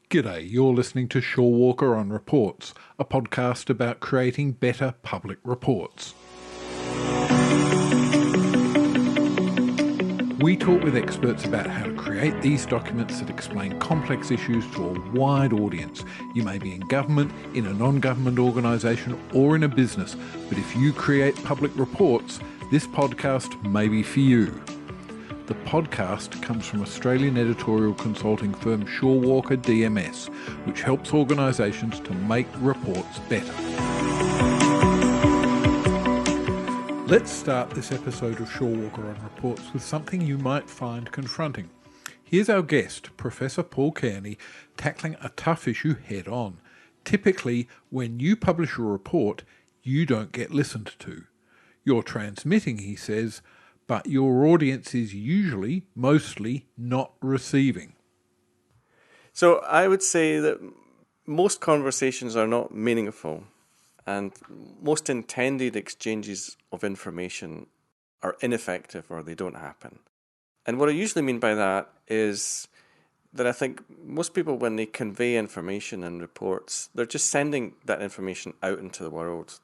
G'day, you're listening to Shorewalker on Reports, a podcast about creating better public reports. We talk with experts about how to create these documents that explain complex issues to a wide audience. You may be in government, in a non-government organisation or in a business, but if you create public reports, this podcast may be for you. The podcast comes from Australian editorial consulting firm Shorewalker DMS, which helps organisations to make reports better. Let's start this episode of Shorewalker on Reports with something you might find confronting. Here's our guest, Professor Paul Cairney, tackling a tough issue head on. Typically, when you publish a report, you don't get listened to. You're transmitting, he says, but your audience is usually, mostly, not receiving. So I would say that most conversations are not meaningful, and most intended exchanges of information are ineffective or they don't happen. And what I usually mean by that is that I think most people, when they convey information in reports, they're just sending that information out into the world.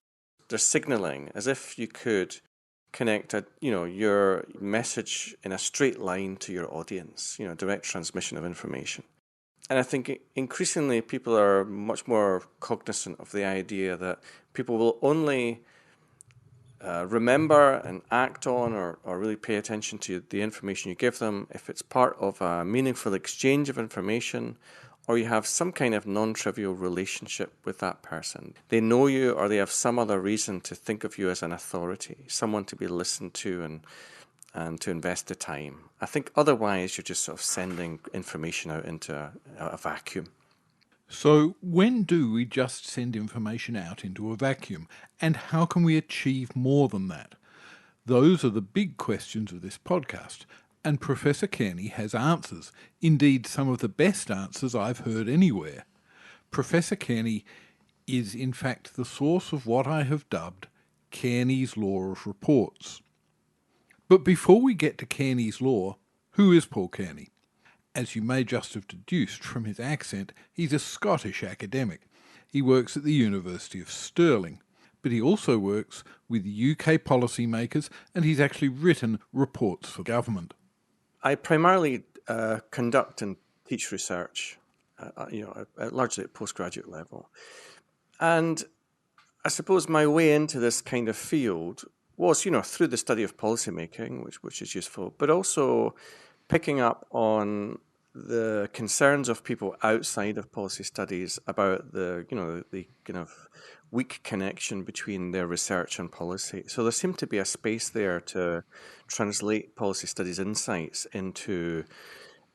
They're signalling as if you could connect your message in a straight line to your audience, direct transmission of information. And I think increasingly people are much more cognizant of the idea that people will only remember and act on or really pay attention to the information you give them if it's part of a meaningful exchange of information, or you have some kind of non-trivial relationship with that person. They know you, or they have some other reason to think of you as an authority, someone to be listened to and to invest the time. I think otherwise you're just sort of sending information out into a vacuum. So when do we just send information out into a vacuum? And how can we achieve more than that? Those are the big questions of this podcast. And Professor Cairney has answers, indeed some of the best answers I've heard anywhere. Professor Cairney is in fact the source of what I have dubbed Cairney's Law of Reports. But before we get to Cairney's Law, who is Paul Cairney? As you may just have deduced from his accent, he's a Scottish academic. He works at the University of Stirling, but he also works with UK policymakers, and he's actually written reports for government. I primarily conduct and teach research, largely at postgraduate level. And I suppose my way into this kind of field was, through the study of policymaking, which is useful, but also picking up on the concerns of people outside of policy studies about the kind of weak connection between their research and policy. So there seemed to be a space there to translate policy studies insights into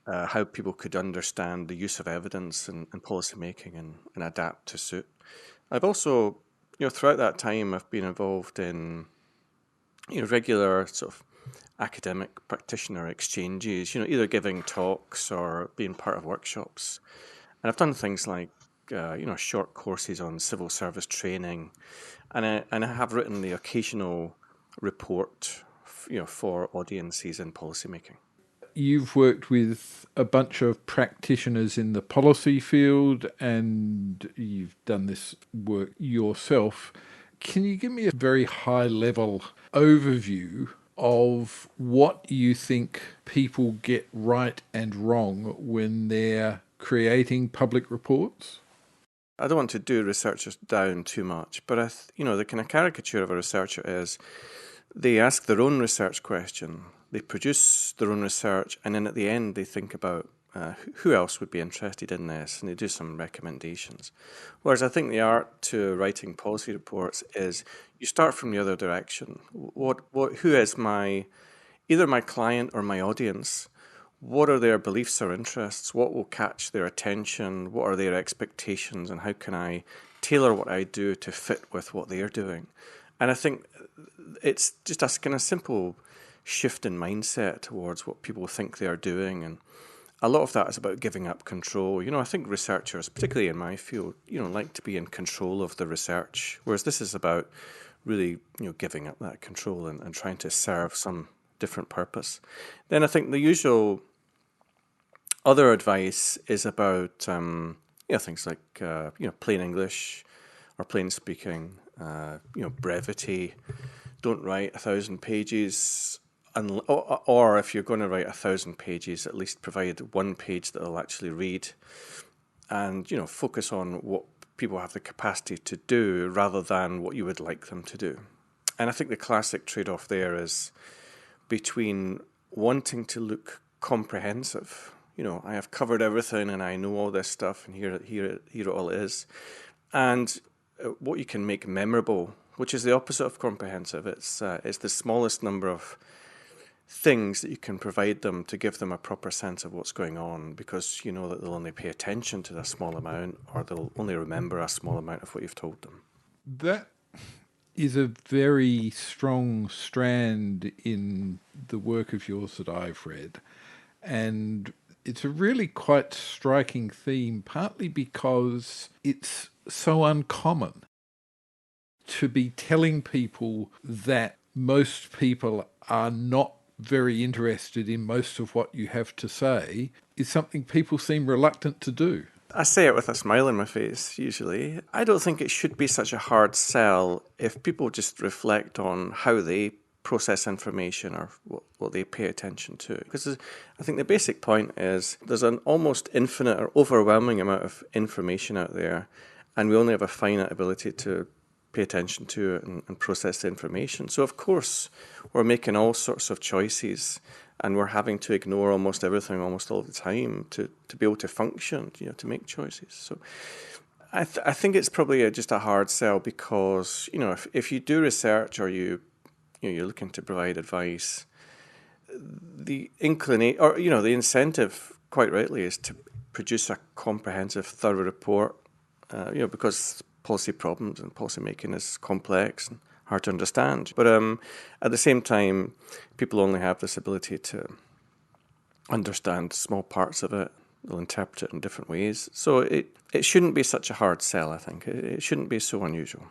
how people could understand the use of evidence in policy making and adapt to suit. I've also, throughout that time, I've been involved in regular sort of academic practitioner exchanges, either giving talks or being part of workshops. And I've done things like short courses on civil service training, and I have written the occasional report, for audiences in policymaking. You've worked with a bunch of practitioners in the policy field, and you've done this work yourself. Can you give me a very high-level overview of what you think people get right and wrong when they're creating public reports? I don't want to do researchers down too much, but the kind of caricature of a researcher is they ask their own research question, they produce their own research, and then at the end they think about who else would be interested in this, and they do some recommendations. Whereas I think the art to writing policy reports is you start from the other direction. Who is either my client or my audience? What are their beliefs or interests? What will catch their attention? What are their expectations? And how can I tailor what I do to fit with what they're doing? And I think it's just a kind of simple shift in mindset towards what people think they are doing. And a lot of that is about giving up control. I think researchers, particularly in my field, like to be in control of the research, whereas this is about really, giving up that control and trying to serve some different purpose. Then I think the usual Other advice is about things like plain English or plain speaking, brevity. Don't write 1,000 pages, or if you're going to write 1,000 pages, at least provide one page that they'll actually read, and focus on what people have the capacity to do rather than what you would like them to do. And I think the classic trade-off there is between wanting to look comprehensive. I have covered everything and I know all this stuff and here it all is. And what you can make memorable, which is the opposite of comprehensive. It's the smallest number of things that you can provide them to give them a proper sense of what's going on, because you know that they'll only pay attention to a small amount, or they'll only remember a small amount of what you've told them. That is a very strong strand in the work of yours that I've read. And it's a really quite striking theme, partly because it's so uncommon to be telling people that most people are not very interested in most of what you have to say is something people seem reluctant to do. I say it with a smile on my face, usually. I don't think it should be such a hard sell if people just reflect on how they process information or what they pay attention to. Because I think the basic point is there's an almost infinite or overwhelming amount of information out there, and we only have a finite ability to pay attention to it and process the information. So of course we're making all sorts of choices, and we're having to ignore almost everything almost all the time to be able to function, to make choices. So I think it's probably just a hard sell, because if you do research or you're looking to provide advice, the inclination or the incentive, quite rightly, is to produce a comprehensive, thorough report. Because policy problems and policy making is complex and hard to understand. But at the same time, people only have this ability to understand small parts of it. They'll interpret it in different ways. So it shouldn't be such a hard sell, I think. It shouldn't be so unusual.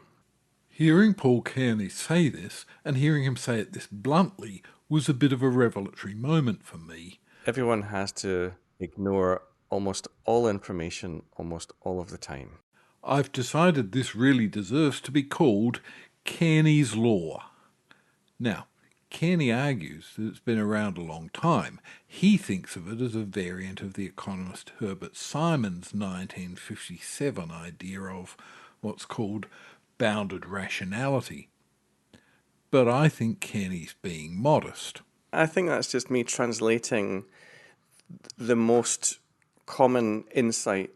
Hearing Paul Cairney say this, and hearing him say it this bluntly, was a bit of a revelatory moment for me. Everyone has to ignore almost all information almost all of the time. I've decided this really deserves to be called Cairney's Law. Now, Cairney argues that it's been around a long time. He thinks of it as a variant of the economist Herbert Simon's 1957 idea of what's called bounded rationality. But I think Cairney's being modest. I think that's just me translating the most common insight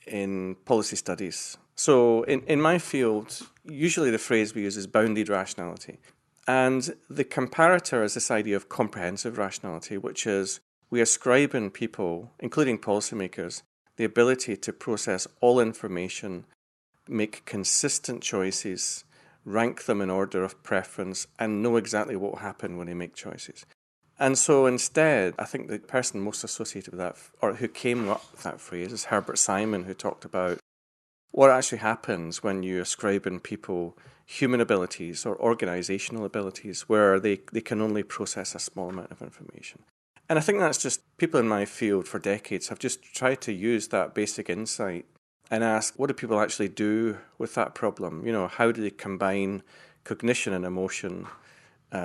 in policy studies. So in my field, usually the phrase we use is bounded rationality. And the comparator is this idea of comprehensive rationality, which is we ascribe in people, including policymakers, the ability to process all information, make consistent choices, rank them in order of preference, and know exactly what will happen when they make choices. And so instead, I think the person most associated with that, or who came up with that phrase, is Herbert Simon, who talked about what actually happens when you ascribe in people human abilities or organizational abilities where they can only process a small amount of information. And I think that's just, people in my field for decades have just tried to use that basic insight and ask, what do people actually do with that problem? How do they combine cognition and emotion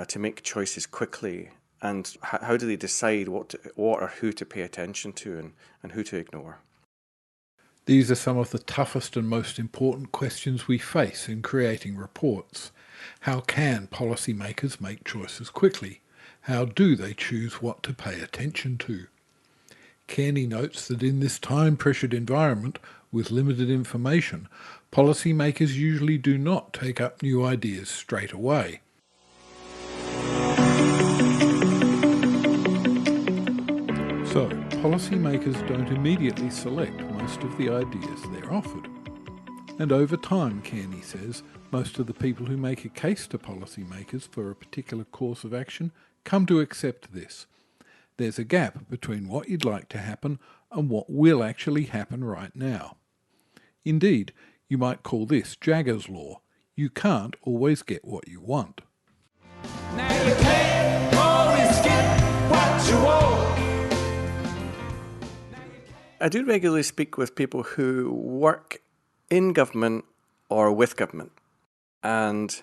to make choices quickly? And how do they decide what or who to pay attention to and who to ignore? These are some of the toughest and most important questions we face in creating reports. How can policymakers make choices quickly? How do they choose what to pay attention to? Cairney notes that in this time-pressured environment with limited information, policymakers usually do not take up new ideas straight away. So, policymakers don't immediately select most of the ideas they're offered. And over time, Cairney says, most of the people who make a case to policymakers for a particular course of action come to accept this. There's a gap between what you'd like to happen and what will actually happen right now. Indeed, you might call this Jagger's Law. You can't always get what you want. Now you can't always get what you want. I do regularly speak with people who work in government or with government. And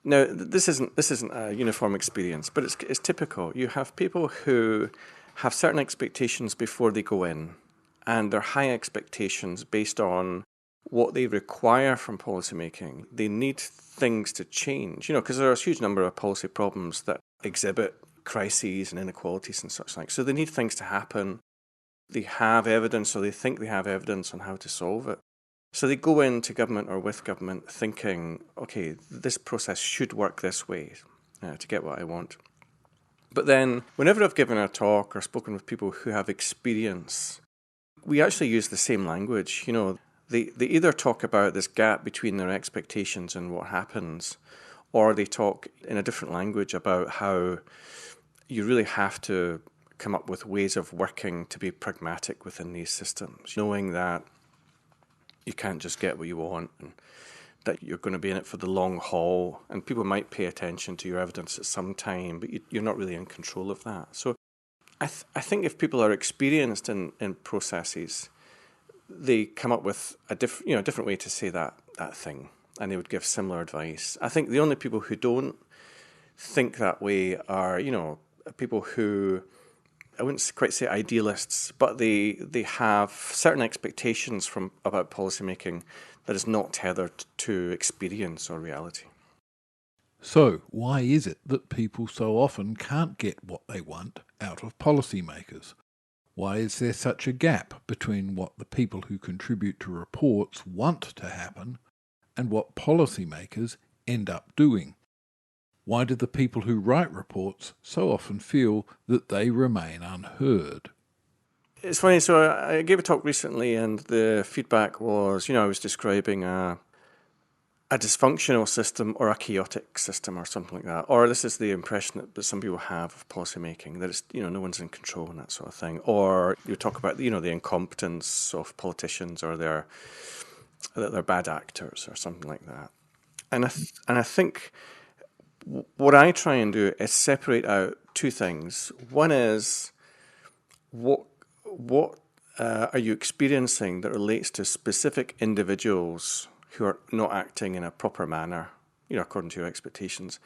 now, this isn't a uniform experience, but it's typical. You have people who have certain expectations before they go in, and they're high expectations based on what they require from policymaking. They need things to change, because there are a huge number of policy problems that exhibit crises and inequalities and such like. So they need things to happen. They have evidence, or they think they have evidence on how to solve it. So they go into government or with government thinking, okay, this process should work this way to get what I want. But then whenever I've given a talk or spoken with people who have experience, we actually use the same language. They either talk about this gap between their expectations and what happens, or they talk in a different language about how you really have to come up with ways of working to be pragmatic within these systems, knowing that you can't just get what you want, and that you're going to be in it for the long haul, and people might pay attention to your evidence at some time, but you're not really in control of that. So I think if people are experienced in processes, they come up with a different way to say that thing, and they would give similar advice. I think the only people who don't think that way are, people who, I wouldn't quite say idealists, but they have certain expectations about policymaking that is not tethered to experience or reality. So, why is it that people so often can't get what they want out of policymakers? Why is there such a gap between what the people who contribute to reports want to happen and what policymakers end up doing? Why do the people who write reports so often feel that they remain unheard? It's funny, so I gave a talk recently and the feedback was, I was describing a dysfunctional system or a chaotic system or something like that. Or this is the impression that some people have of policymaking, that it's, no one's in control and that sort of thing. Or you talk about, the incompetence of politicians, or that they're bad actors or something like that. And I think what I try and do is separate out two things. One is what are you experiencing that relates to specific individuals who are not acting in a proper manner, according to your expectations,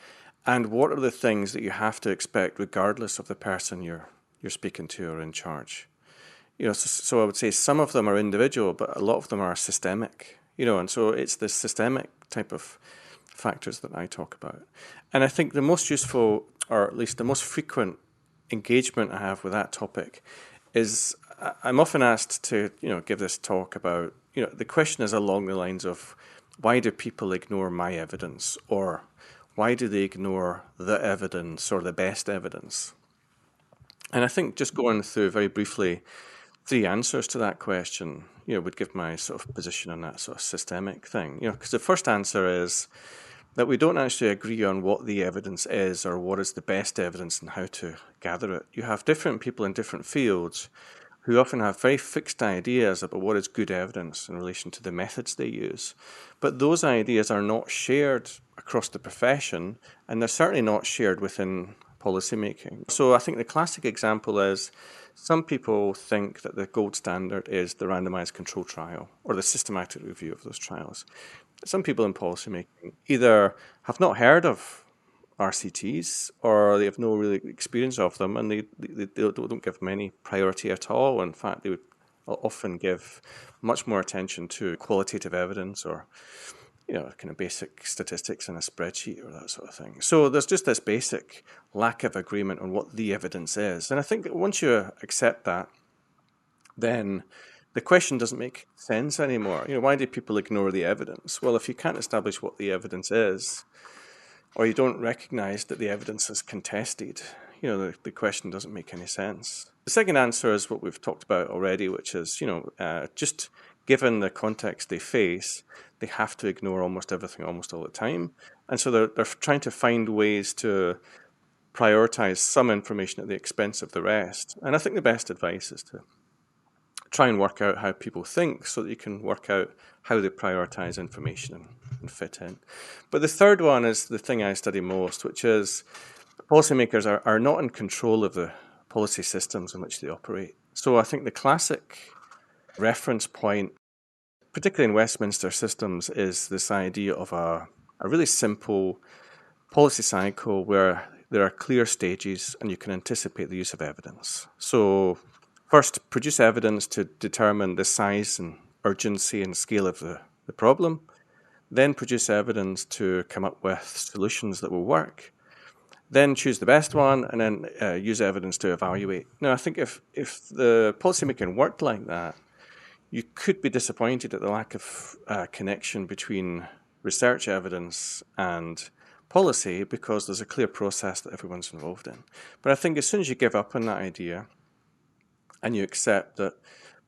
and what are the things that you have to expect regardless of the person you're speaking to or in charge. So I would say some of them are individual, but a lot of them are systemic. And so it's the systemic type of factors that I talk about. And I think the most useful, or at least the most frequent engagement I have with that topic is I'm often asked to, give this talk about, the question is along the lines of, why do people ignore my evidence? Or why do they ignore the evidence or the best evidence? And I think just going through very briefly 3 answers to that question, would give my sort of position on that sort of systemic thing. Because the first answer is that we don't actually agree on what the evidence is or what is the best evidence and how to gather it. You have different people in different fields who often have very fixed ideas about what is good evidence in relation to the methods they use. But those ideas are not shared across the profession, and they're certainly not shared within policymaking. So I think the classic example is some people think that the gold standard is the randomized control trial or the systematic review of those trials. Some people in policymaking either have not heard of RCTs or they have no really experience of them, and they don't give them any priority at all. In fact, they would often give much more attention to qualitative evidence or kind of basic statistics in a spreadsheet or that sort of thing. So there's just this basic lack of agreement on what the evidence is. And I think once you accept that, then the question doesn't make sense anymore. Why do people ignore the evidence? Well, if you can't establish what the evidence is, or you don't recognize that the evidence is contested, the question doesn't make any sense. The second answer is what we've talked about already, which is, just given the context they face, they have to ignore almost everything almost all the time. And so they're trying to find ways to prioritize some information at the expense of the rest. And I think the best advice is to try and work out how people think so that you can work out how they prioritize information and fit in. But the third one is the thing I study most, which is policymakers are not in control of the policy systems in which they operate. So I think the classic reference point, particularly in Westminster systems, is this idea of a really simple policy cycle where there are clear stages and you can anticipate the use of evidence. So first, produce evidence to determine the size and urgency and scale of the problem. Then produce evidence to come up with solutions that will work. Then choose the best one, and then use evidence to evaluate. Now, I think if the policymaking worked like that, you could be disappointed at the lack of connection between research evidence and policy, because there's a clear process that everyone's involved in. But I think as soon as you give up on that idea and you accept that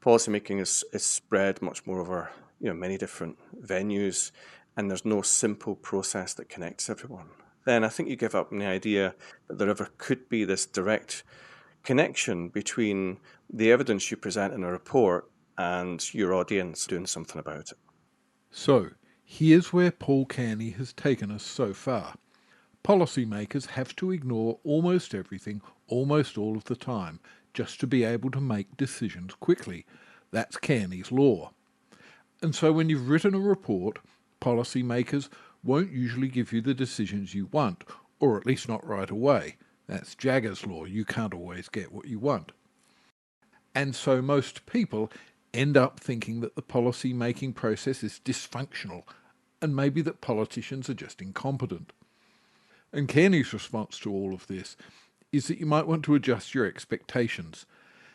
policymaking is spread much more over many different venues, and there's no simple process that connects everyone, then I think you give up on the idea that there ever could be this direct connection between the evidence you present in a report and your audience doing something about it. So, here's where Paul Cairney has taken us so far. Policymakers have to ignore almost everything, almost all of the time, just to be able to make decisions quickly. That's Cairney's law. And so when you've written a report, policymakers won't usually give you the decisions you want, or at least not right away. That's Jagger's law. You can't always get what you want. And so most people end up thinking that the policy-making process is dysfunctional, and maybe that politicians are just incompetent. And Cairney's response to all of this is that you might want to adjust your expectations.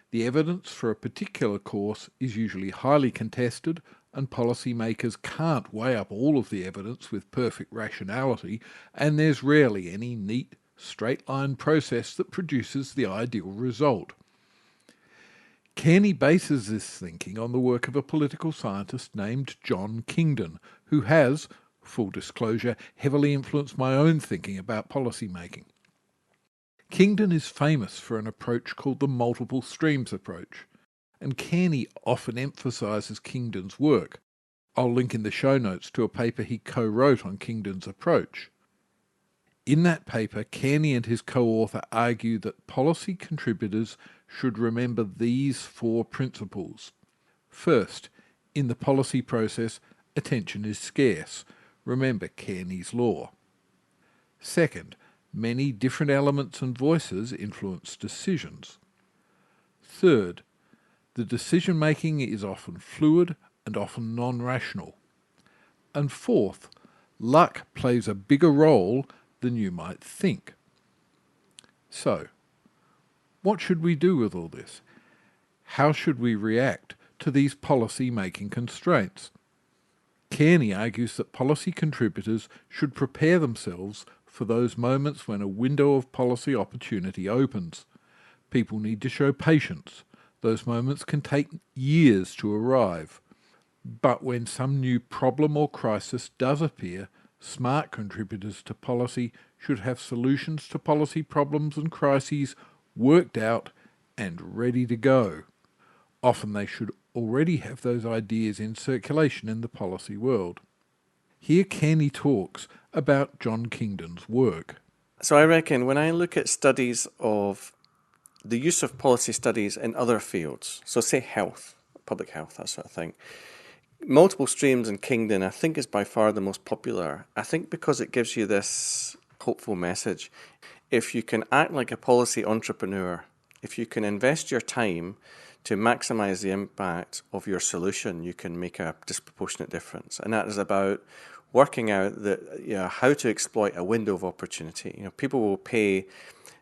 The evidence for a particular course is usually highly contested, and policymakers can't weigh up all of the evidence with perfect rationality, and there's rarely any neat, straight-line process that produces the ideal result. Cairney bases this thinking on the work of a political scientist named John Kingdon, who has, full disclosure, heavily influenced my own thinking about policymaking. Kingdon is famous for an approach called the multiple streams approach, and Cairney often emphasises Kingdon's work. I'll link in the show notes to a paper he co-wrote on Kingdon's approach. In that paper, Cairney and his co-author argue that policy contributors should remember these 4 principles. First, in the policy process, attention is scarce. Remember Cairney's law. Second, many different elements and voices influence decisions. Third, the decision-making is often fluid and often non-rational. And fourth, luck plays a bigger role than you might think. So, what should we do with all this? How should we react to these policy-making constraints? Cairney argues that policy contributors should prepare themselves for those moments when a window of policy opportunity opens. People need to show patience. Those moments can take years to arrive. But when some new problem or crisis does appear, smart contributors to policy should have solutions to policy problems and crises worked out and ready to go. Often they should already have those ideas in circulation in the policy world. Here Cairney talks about John Kingdon's work. So I reckon when I look at studies of the use of policy studies in other fields, so say health, public health, that sort of thing, multiple streams in Kingdon I think is by far the most popular. I think because it gives you this hopeful message. If you can act like a policy entrepreneur, if you can invest your time to maximize the impact of your solution, you can make a disproportionate difference. And that is about working out how to exploit a window of opportunity. People will pay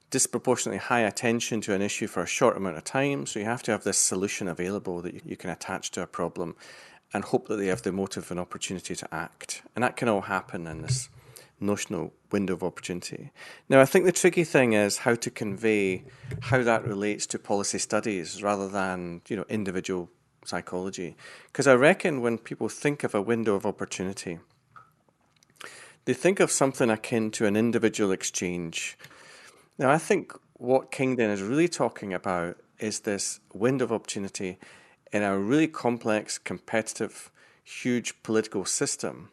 disproportionately high attention to an issue for a short amount of time, so you have to have this solution available that you can attach to a problem and hope that they have the motive and opportunity to act. And that can all happen in this notional window of opportunity. Now, I think the tricky thing is how to convey how that relates to policy studies rather than, individual psychology. Because I reckon when people think of a window of opportunity, they think of something akin to an individual exchange. Now, I think what Kingdon is really talking about is this window of opportunity in a really complex, competitive, huge political system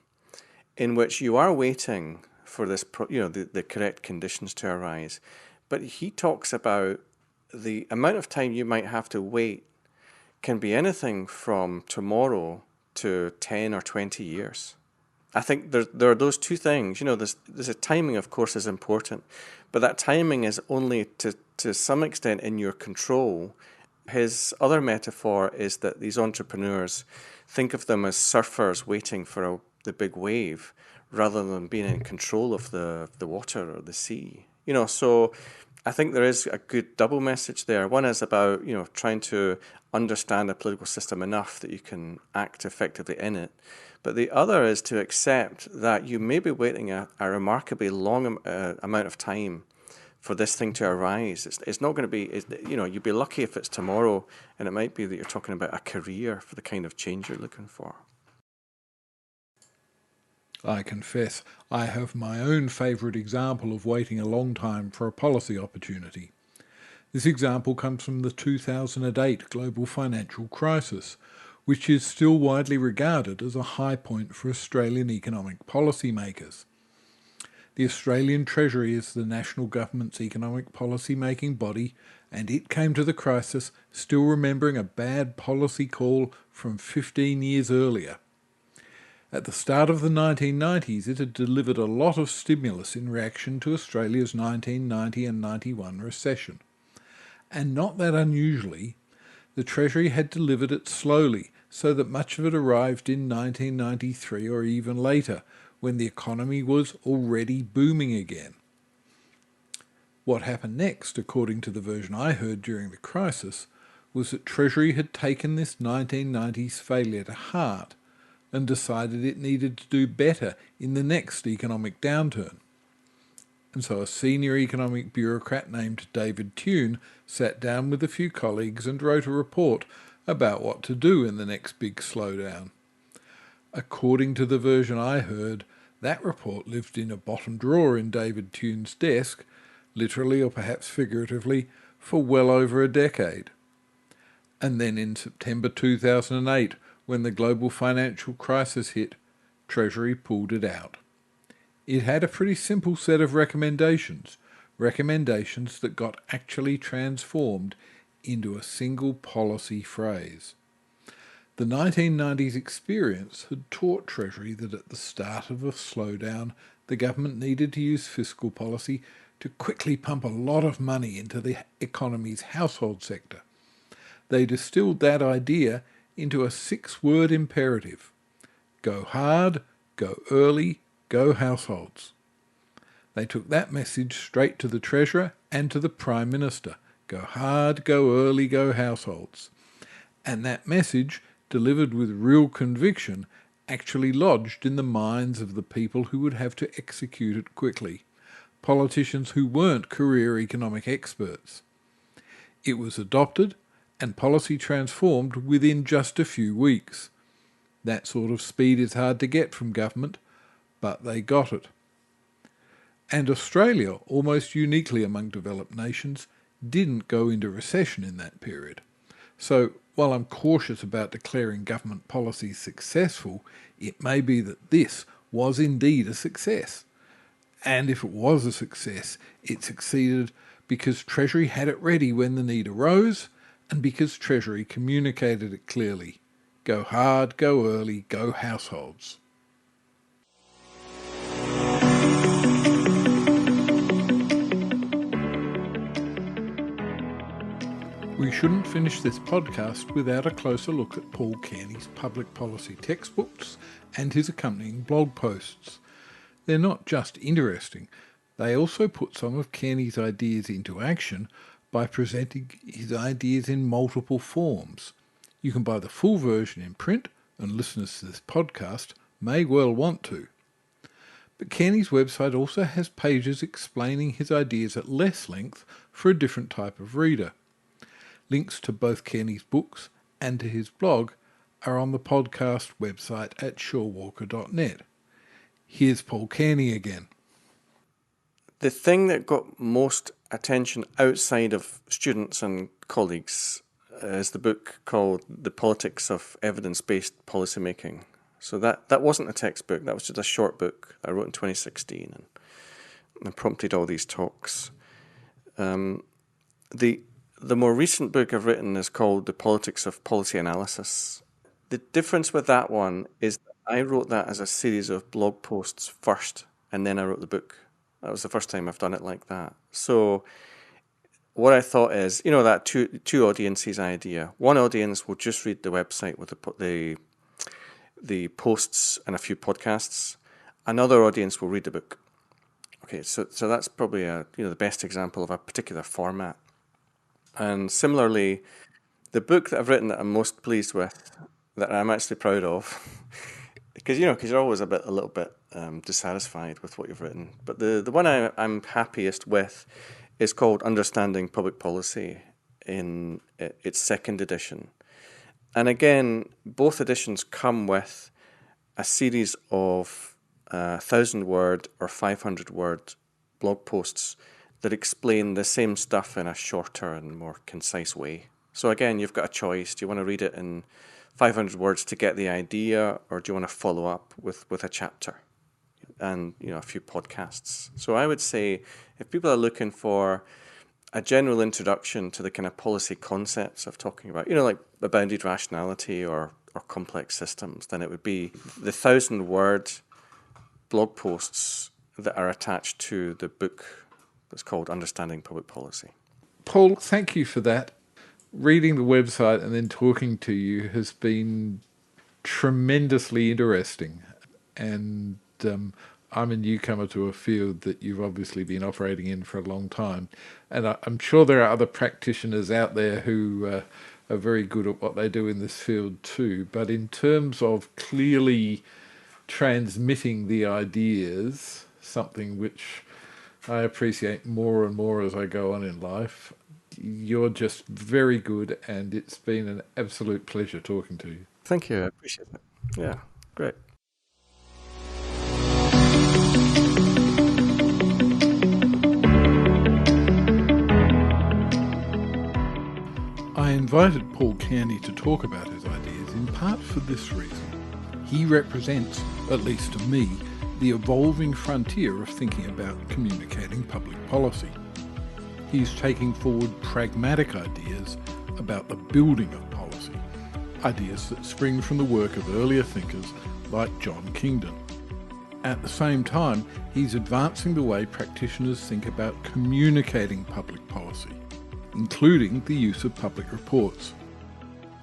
in which you are waiting for this, the correct conditions to arise. But he talks about the amount of time you might have to wait can be anything from tomorrow to 10 or 20 years. I think there are those two things. There's a timing, of course, is important, but that timing is only to some extent in your control. His other metaphor is that these entrepreneurs think of them as surfers waiting for the big wave rather than being in control of the water or the sea. So I think there is a good double message there. One is about, trying to understand a political system enough that you can act effectively in it. But the other is to accept that you may be waiting a remarkably long amount of time for this thing to arise. It's not going to be, you'd be lucky if it's tomorrow, and it might be that you're talking about a career for the kind of change you're looking for. I confess, I have my own favourite example of waiting a long time for a policy opportunity. This example comes from the 2008 global financial crisis, which is still widely regarded as a high point for Australian economic policymakers. The Australian Treasury is the national government's economic policy-making body, and it came to the crisis still remembering a bad policy call from 15 years earlier. At the start of the 1990s, it had delivered a lot of stimulus in reaction to Australia's 1990 and 91 recession. And not that unusually, the Treasury had delivered it slowly, so that much of it arrived in 1993 or even later, when the economy was already booming again. What happened next, according to the version I heard during the crisis, was that Treasury had taken this 1990s failure to heart and decided it needed to do better in the next economic downturn. And so a senior economic bureaucrat named David Tune sat down with a few colleagues and wrote a report about what to do in the next big slowdown. According to the version I heard, that report lived in a bottom drawer in David Tune's desk, literally or perhaps figuratively, for well over a decade. And then in September 2008, when the global financial crisis hit, Treasury pulled it out. It had a pretty simple set of recommendations that got actually transformed into a single policy phrase. The 1990s experience had taught Treasury that at the start of a slowdown, the government needed to use fiscal policy to quickly pump a lot of money into the economy's household sector. They distilled that idea into a 6-word imperative: go hard, go early, go households. They took that message straight to the Treasurer and to the Prime Minister: go hard, go early, go households. And that message, delivered with real conviction, actually lodged in the minds of the people who would have to execute it quickly, politicians who weren't career economic experts. It was adopted and policy transformed within just a few weeks. That sort of speed is hard to get from government, but they got it. And Australia, almost uniquely among developed nations, didn't go into recession in that period. So while I'm cautious about declaring government policy successful, it may be that this was indeed a success. And if it was a success, it succeeded because Treasury had it ready when the need arose, and because Treasury communicated it clearly: go hard, go early, go households. We shouldn't finish this podcast without a closer look at Paul Cairney's public policy textbooks and his accompanying blog posts. They're not just interesting, they also put some of Cairney's ideas into action by presenting his ideas in multiple forms. You can buy the full version in print, and listeners to this podcast may well want to. But Cairney's website also has pages explaining his ideas at less length for a different type of reader. Links to both Cairney's books and to his blog are on the podcast website at shorewalker.net. Here's Paul Cairney again. The thing that got most attention outside of students and colleagues is the book called The Politics of Evidence-Based Policymaking. So that wasn't a textbook, that was just a short book I wrote in 2016 and prompted all these talks. The The more recent book I've written is called The Politics of Policy Analysis. The difference with that one is that I wrote that as a series of blog posts first, and then I wrote the book. That was the first time I've done it like that. So what I thought is, that two audiences idea. One audience will just read the website with the posts and a few podcasts. Another audience will read the book. Okay, so that's probably the best example of a particular format. And similarly, the book that I've written that I'm most pleased with, that I'm actually proud of, because you're always a little bit dissatisfied with what you've written. But the one I'm happiest with is called Understanding Public Policy in its second edition. And again, both editions come with a series of 1,000-word or 500-word blog posts that explain the same stuff in a shorter and more concise way. So again, you've got a choice. Do you want to read it in 500 words to get the idea, or do you want to follow up with a chapter and a few podcasts? So I would say if people are looking for a general introduction to the kind of policy concepts of talking about, like the bounded rationality or complex systems, then it would be the 1,000-word blog posts that are attached to the book that's called Understanding Public Policy. Paul, thank you for that. Reading the website and then talking to you has been tremendously interesting. And I'm a newcomer to a field that you've obviously been operating in for a long time. And I'm sure there are other practitioners out there who are very good at what they do in this field too. But in terms of clearly transmitting the ideas, something which I appreciate more and more as I go on in life, you're just very good, and it's been an absolute pleasure talking to you. Thank you. I appreciate it. Yeah, great. I invited Paul Cairney to talk about his ideas in part for this reason. He represents, at least to me, the evolving frontier of thinking about communicating public policy. He's taking forward pragmatic ideas about the building of policy, ideas that spring from the work of earlier thinkers like John Kingdon. At the same time, he's advancing the way practitioners think about communicating public policy, including the use of public reports.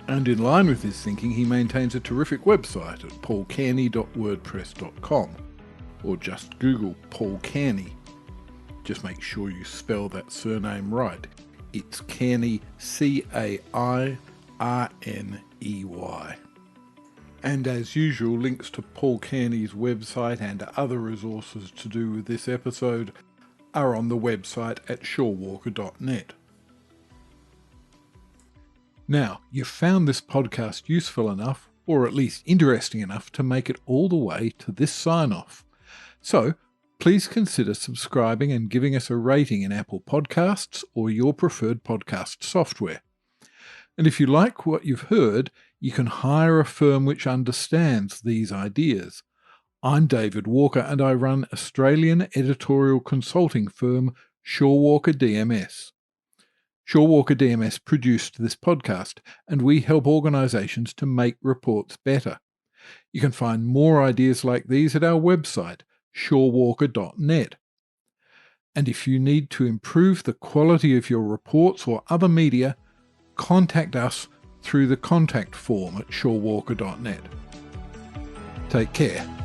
And in line with his thinking, he maintains a terrific website at paulcairney.wordpress.com, or just Google Paul Cairney. Just make sure you spell that surname right. It's Cairney, Cairney. And as usual, links to Paul Cairney's website and other resources to do with this episode are on the website at shorewalker.net. Now, you've found this podcast useful enough, or at least interesting enough, to make it all the way to this sign-off. So, please consider subscribing and giving us a rating in Apple Podcasts or your preferred podcast software. And if you like what you've heard, you can hire a firm which understands these ideas. I'm David Walker, and I run Australian editorial consulting firm Shorewalker DMS. Shorewalker DMS produced this podcast, and we help organisations to make reports better. You can find more ideas like these at our website, shorewalker.net. And if you need to improve the quality of your reports or other media, contact us through the contact form at shorewalker.net. Take care.